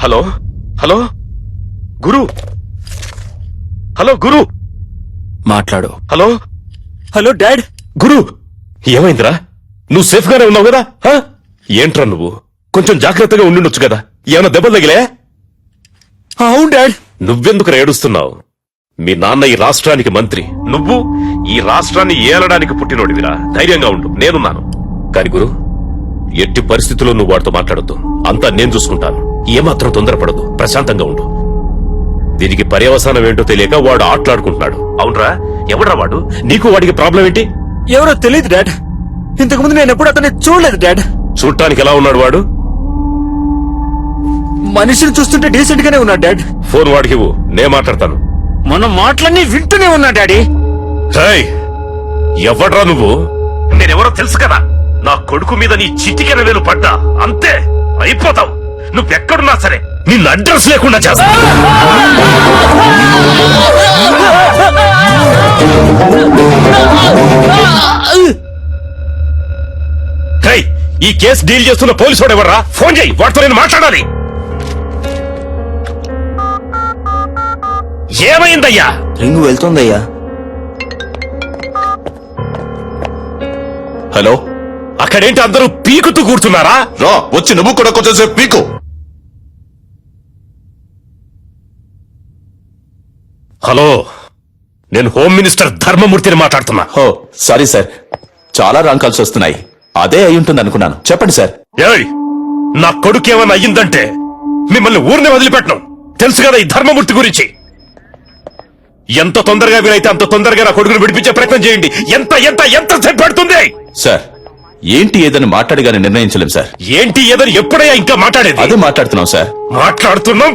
Hello hello గురు, hello గురు, మాట్లాడు. Hello hello dad. గురు, ఏమైందిరా? నువ్వు సేఫ్ గానే ఉన్నావు కదా? ఏంట్రా నువ్వు? కొంచెం జాగ్రత్తగా ఉండుండొచ్చు కదా. ఏమైనా దెబ్బలు తగిలే? అవును డాడ్. నువ్వెందుకు ఏడుస్తున్నావు? మీ నాన్న ఈ రాష్ట్రానికి మంత్రి, నువ్వు ఈ రాష్ట్రాన్ని ఏలడానికి పుట్టినోడివిరా. ధైర్యంగా ఉండు, నేనున్నాను. కాని గురు, ఎట్టి పరిస్థితుల్లో నువ్వు వాడితో మాట్లాడొద్దు. అంతా నేను చూసుకుంటాను. ఏమాత్రం తొందరపడదు, ప్రశాంతంగా ఉండు. దీనికి పర్యవసానం ఏంటో తెలియక వాడు ఆటలాడుకుంటున్నాడు. అవునరా? ఎవడ్రా వాడు? నీకు వాడికి ప్రాబ్లం ఏంటి? ఎవరో తెలియదు డాడ్. ఇంతకుముందు నేను ఎప్పుడు అతన్ని చూడలేదు డాడ్. చూడటానికి ఎలా ఉన్నాడు వాడు? మనిషిని చూస్తుంటే డీసెంట్ గానే ఉన్నాడు డాడ్. ఫోన్ వాడికి ఇవ్వు, నే మాట్లాడతాను. మన మాటలన్నీ వింటూనే ఉన్నా డాడీ. ఎవడ్రా నువ్వు? నేనెవరో తెలుసు కదా. నా కొడుకు మీద నీ చిటికెన వేలు పడ్డా అంతే, అయిపోతావు. నువ్వెక్కడున్నా సరే నిన్ను అడ్రస్ లేకుండా చేస్తా. ఈ కేసు డీల్ చేస్తున్న పోలీసు వాడు ఎవర్రా? ఫోన్ చేయి, వాడితో నేను మాట్లాడాలి. ఏమైందయ్యా? రింగు వెళ్తుందయ్యా. హలో, అక్కడేంటి అందరూ పీకుతూ కూర్చున్నారా? రా, వచ్చి నువ్వు కూడా కొంచెంసేపు పీకు. హలో, నేను హోమ్ మినిస్టర్ ధర్మమూర్తిని మాట్లాడుతున్నా. హో, సారీ సార్, చాలా రాంగ్ కాల్స్ వస్తున్నాయి. అదే అయి ఉంటుంది అనుకున్నాను. చెప్పండి సార్. ఏయ్, నా కొడుకు ఏమన్నా అయ్యిందంటే మిమ్మల్ని ఊరిని వదిలిపెట్టను. తెలుసు కదా ఈ ధర్మమూర్తి గురించి. ఎంత తొందరగా వీలైతే అంత తొందరగా నా కొడుకును విడిపించే ప్రయత్నం చేయండి. ఎంత ఎంత ఎంత సేపు పడుతుంది? సార్, ఏంటి ఏదని మాట్లాడిగానే నిర్ణయించలేం సార్. ఏంటి ఏదని ఎప్పుడయ్యా ఇంకా మాట్లాడేది? అదే మాట్లాడుతున్నాం సార్. మాట్లాడుతున్నాం.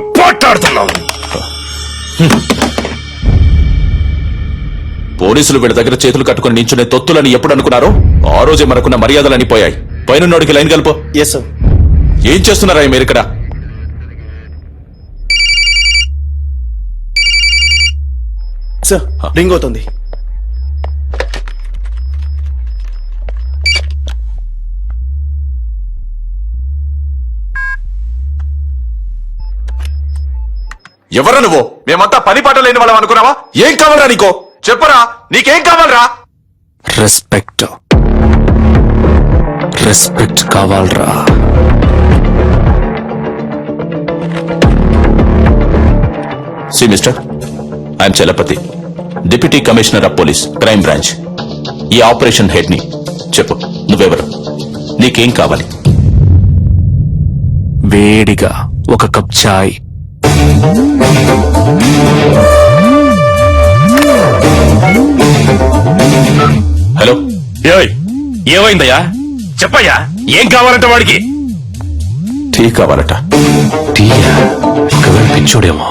పోలీసులు వీళ్ళ దగ్గర చేతులు కట్టుకుని నించునే తొత్తులని ఎప్పుడు అనుకున్నారో ఆ రోజే మనకున్న మర్యాదలన్నీ పోయాయి. పైనున్నోడికి లైన్ కలుపు. Yes sir. ఏం చేస్తున్నారా మీరు ఇక్కడ? సార్, రింగ్ అవుతుంది. ఎవరా నువ్వు? మేమంతా పని పాట లేని వాళ్ళం అనుకున్నావా? ఏం కావాలరా నీకో? చెప్పరా, నీకేం కావాలరా? రెస్పెక్ట్ కావాలరా. See mister, I'm Chalapati, deputy commissioner of police, crime branch. ఈ ఆపరేషన్ హెడ్ ని. చెప్పు, నువ్వెవరు? నీకేం కావాలి? వేడిగా ఒక కప్ చాయ్. హలో, ఏమైందయ్యా? చెప్పయ్యా, ఏం కావాలంటే వాడికి? టీ కావాలట. టీయా? ఒకవేళ పిచ్చోడేమో.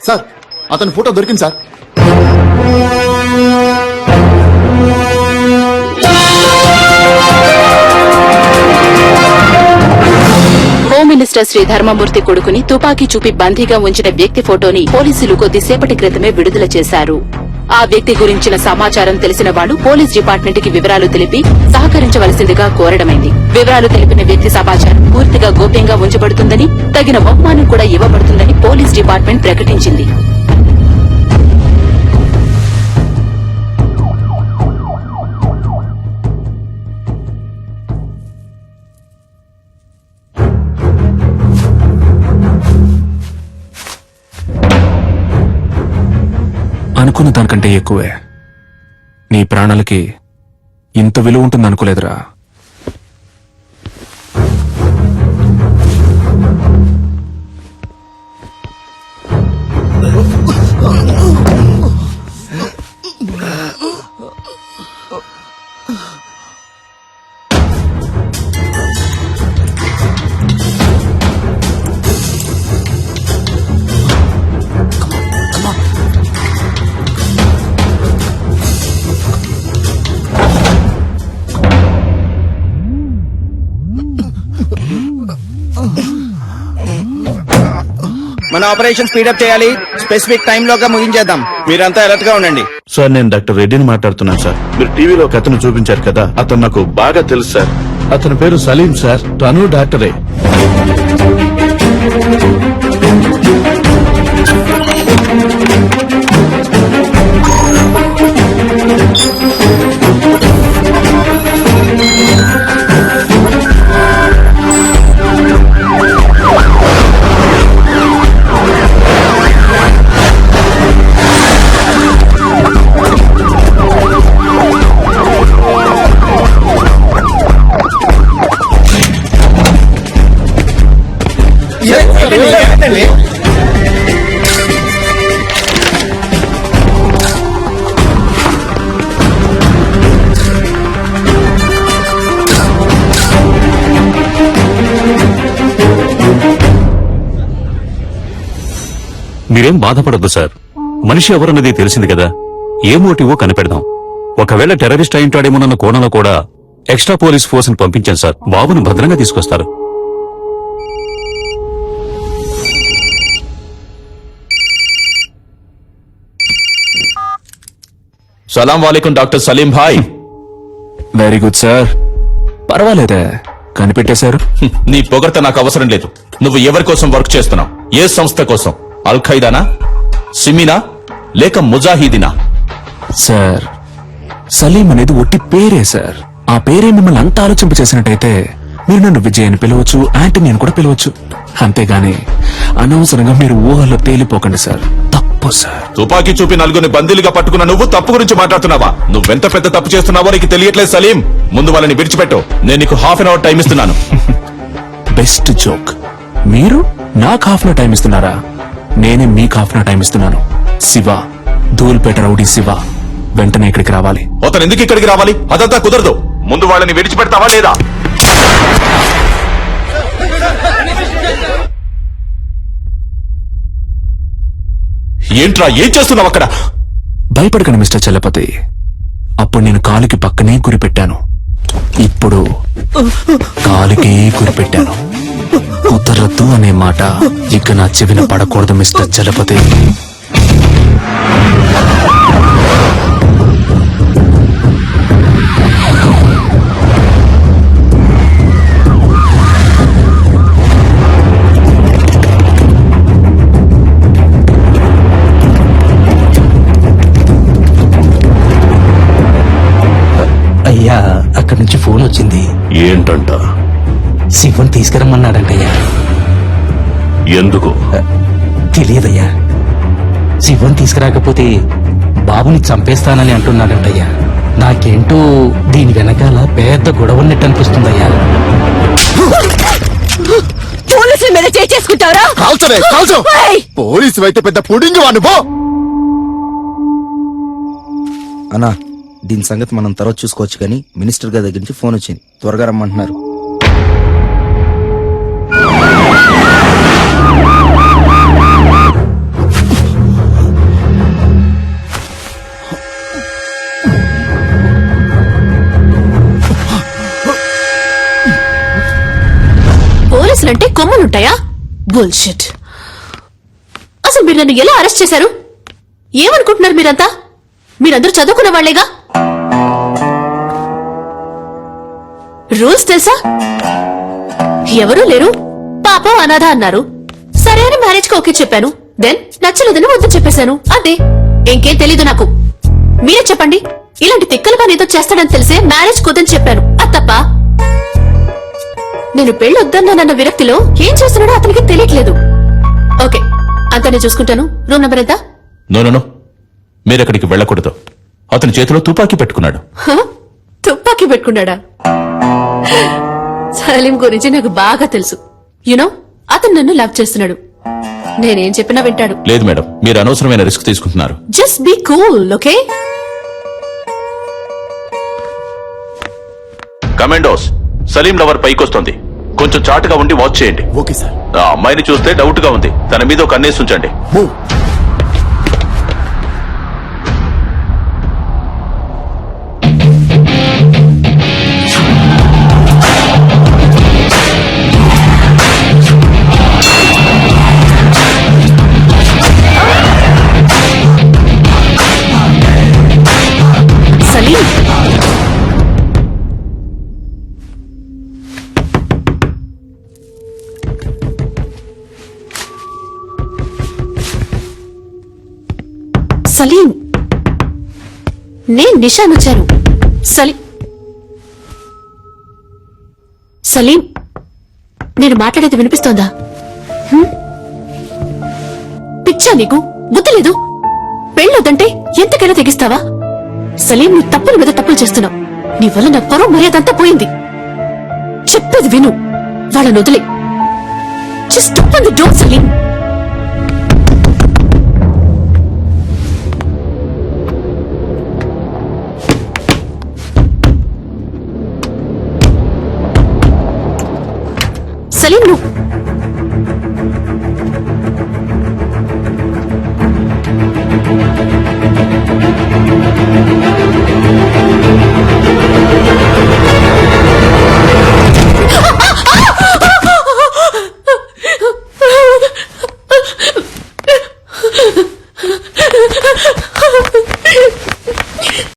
సార్, అతని ఫోటో దొరికింది సార్. హోమ్ మినిస్టర్ శ్రీ ధర్మమూర్తి కొడుకుని తుపాకీ చూపి బందీగా ఉంచిన వ్యక్తి ఫోటోని పోలీసులు కొద్దిసేపటి క్రితమే విడుదల చేశారు. ఆ వ్యక్తి గురించిన సమాచారం తెలిసిన వాళ్లు పోలీస్ డిపార్ట్మెంట్ కి వివరాలు తెలిపి సహకరించవలసిందిగా కోరడమైంది. వివరాలు తెలిపిన వ్యక్తి సమాచారం పూర్తిగా గోప్యంగా ఉంచబడుతుందని, తగిన బహుమానం కూడా ఇవ్వబడుతుందని పోలీస్ డిపార్ట్మెంట్ ప్రకటించింది. అనుకున్న దానికంటే ఎక్కువే. నీ ప్రాణాలకి ఇంత విలువ ఉంటుందనుకోలేదురా. మన ఆపరేషన్ స్పీడప్ చేయాలి. స్పెసిఫిక్ టైం లోగా ముగించేద్దాం. మీరంతా అలర్ట్ గా ఉండండి. సార్, నేను డాక్టర్ రెడ్డిని మాట్లాడుతున్నాను సార్. మీరు టీవీలో ఒక అతను చూపించారు కదా, అతను నాకు బాగా తెలుసు సార్. అతని పేరు సలీం సార్. తను డాక్టరే. మీరేం బాధపడద్దు సార్. మనిషి ఎవరన్నది తెలిసింది కదా. ఏ మోటివో కనిపెడదాం. ఒకవేళ టెర్రరిస్ట్ అయింటాడేమోనన్న కోణంలో కూడా ఎక్స్ట్రా పోలీస్ ఫోర్స్ ని పంపించాను సార్. బాబును భద్రంగా తీసుకొస్తారు. సలాం వాలేకుం డాక్టర్ సలీం భాయ్. Very good sir. పర్వాలేదే, కనిపెట్టేశారు. నీ పొగడ్త నాకు అవసరం లేదు. నువ్వు ఎవరి కోసం వర్క్ చేస్తున్నావు? ఏ సంస్థ కోసం? అల్ ఖైదానా, సిమీనా, లేక ముజాహిదీనా? సార్, సలీం అనేది ఒట్టి పేరే సార్. ఆ పేరే మిమ్మల్ని అంత ఆలోచింపచేసినట్టయితే మీరు నన్ను విజయ్ అని పిలవచ్చు, యాంటనీ అని కూడా పిలవచ్చు. అంతేగాని అనవసరంగా మీరు ఊహల్లో తేలిపోకండి సార్. తప్పు సార్. తుపాకీ చూపి నలుగురిని బందీలుగా పట్టుకున్న నువ్వు తప్పు గురించి మాట్లాడుతున్నావా? నువ్వెంత పెద్ద తప్పు చేస్తున్నావో నీకు తెలియట్లేదు సలీం. ముందు వాళ్ళని విడిచిపెట్టు. నేను నీకు ½ అన్ అవర్ టైం ఇస్తున్నాను. Best joke. మీరు నాకు ½ అన్ అవర్ టైం ఇస్తున్నారా? నేనే మీకు ½ అన్ అవర్ టైం ఇస్తున్నాను. శివ, ధూల్పేట రౌడీ శివ వెంటనే ఇక్కడికి రావాలి. అతను ఎందుకు ఇక్కడికి రావాలి? అదంతా కుదరదు. ముందు వాళ్ళని విడిచిపెడతావా లేదా? ఏంట్రా, ఏం చేస్తున్నావు అక్కడ? భయపడకండి మిస్టర్ చలపతి. అప్పుడు నేను కాలుకి పక్కనే గురిపెట్టాను. ఇప్పుడు కాలుకి గురిపెట్టాను. కుదరద్దు అనే మాట ఇక నా చెవిన పడకూడదు మిస్టర్ చలపతి. అయ్యా, అక్కడి నుంచి ఫోన్ వచ్చింది. ఏంటంట? శివన్ తీసుకురమ్మన్నాడంటయ్యా. ఎందుకు? తెలియదయ్యా. శివన్ తీసుకురాకపోతే బాబుని చంపేస్తానని అంటున్నాడంటయ్యా. నాకేంటో దీని వెనకాల పెద్ద గొడవ ఉన్నట్టు అనిపిస్తుందయ్యా. పోలీసుల మీద చేసుకుంటారా? కాల్చరే కాల్చు. పోలీసు అయితే పెద్ద పుడింగి వాడు పో. అన్నా, దీని సంగతి మనం తర్వాత చూసుకోవచ్చు కానీ మినిస్టర్ గారి దగ్గర నుంచి ఫోన్ వచ్చింది. త్వరగా రమ్మంటున్నారు. పోలీసులంటే కొమ్మలుంటాయా? బుల్షిట్. అసలు మీరు నన్ను ఎలా అరెస్ట్ చేశారు? ఏమనుకుంటున్నారు మీరంతా? మీరందరూ చదువుకున్న వాళ్లేగా. రూల్స్ తెలుసా? ఎవరూ లేరు, పాపం అనాథ అన్నారు. సరే అని మ్యారేజ్ కి ఓకే చెప్పాను. దెన్ నచ్చలేదని వద్దు చెప్పేశాను. అదే, ఇంకేం తెలీదు నాకు. మీరే చెప్పండి. ఇలాంటి తిక్కల పని ఏదో చేస్తాడని తెలిసే మ్యారేజ్ కుదని చెప్పాను. అది తప్ప? నేను పెళ్ళొద్దన్నానన్న విరక్తిలో ఏం చేస్తున్నాడో అతనికి తెలియట్లేదు. ఓకే, అంతా నేను చూసుకుంటాను. రూమ్ నెంబర్ ఎంత? నో మీరెక్కడికి వెళ్ళకూడదు. అతని చేతిలో తుపాకీ పెట్టుకున్నాడు. హ? తుపాకీ పెట్టుకున్నాడా? సలీం గురించి నాకు బాగా తెలుసు. యునో, అతను నన్ను లవ్ చేస్తున్నాడు. నేనేం చెప్పినా వింటాడు. లేదు మేడం, మీరు అనవసరమైన రిస్క్ తీసుకుంటున్నారు. Just be cool, okay? Commandos, Salim lover పైకొస్తుంది. కొంచెం చాటుగా ఉండి వాచ్ చేయండి. Okay sir. ఆ అమ్మాయిని చూస్తే డౌట్ గా ఉంది. తన మీద ఒక కన్నేసి ఉంచండి. మూవ్. సలీం, సలీం, నేను నిషాన్ వచ్చాను. సలీం, నేను మాట్లాడేది వినిపిస్తోందా? పిచ్చా నీకు? బుద్ధి లేదు? పెళ్ళొద్దంటే ఎంతకైనా తెగిస్తావా? సలీం, నీ తప్పుల మీద తప్పులు చేస్తున్నావు. నీ వల్ల నా పరువు మర్యాదంతా పోయింది. చెప్పేది విను, వాళ్ళని వదిలే. Just open the door Salim. Salim, నువ్వు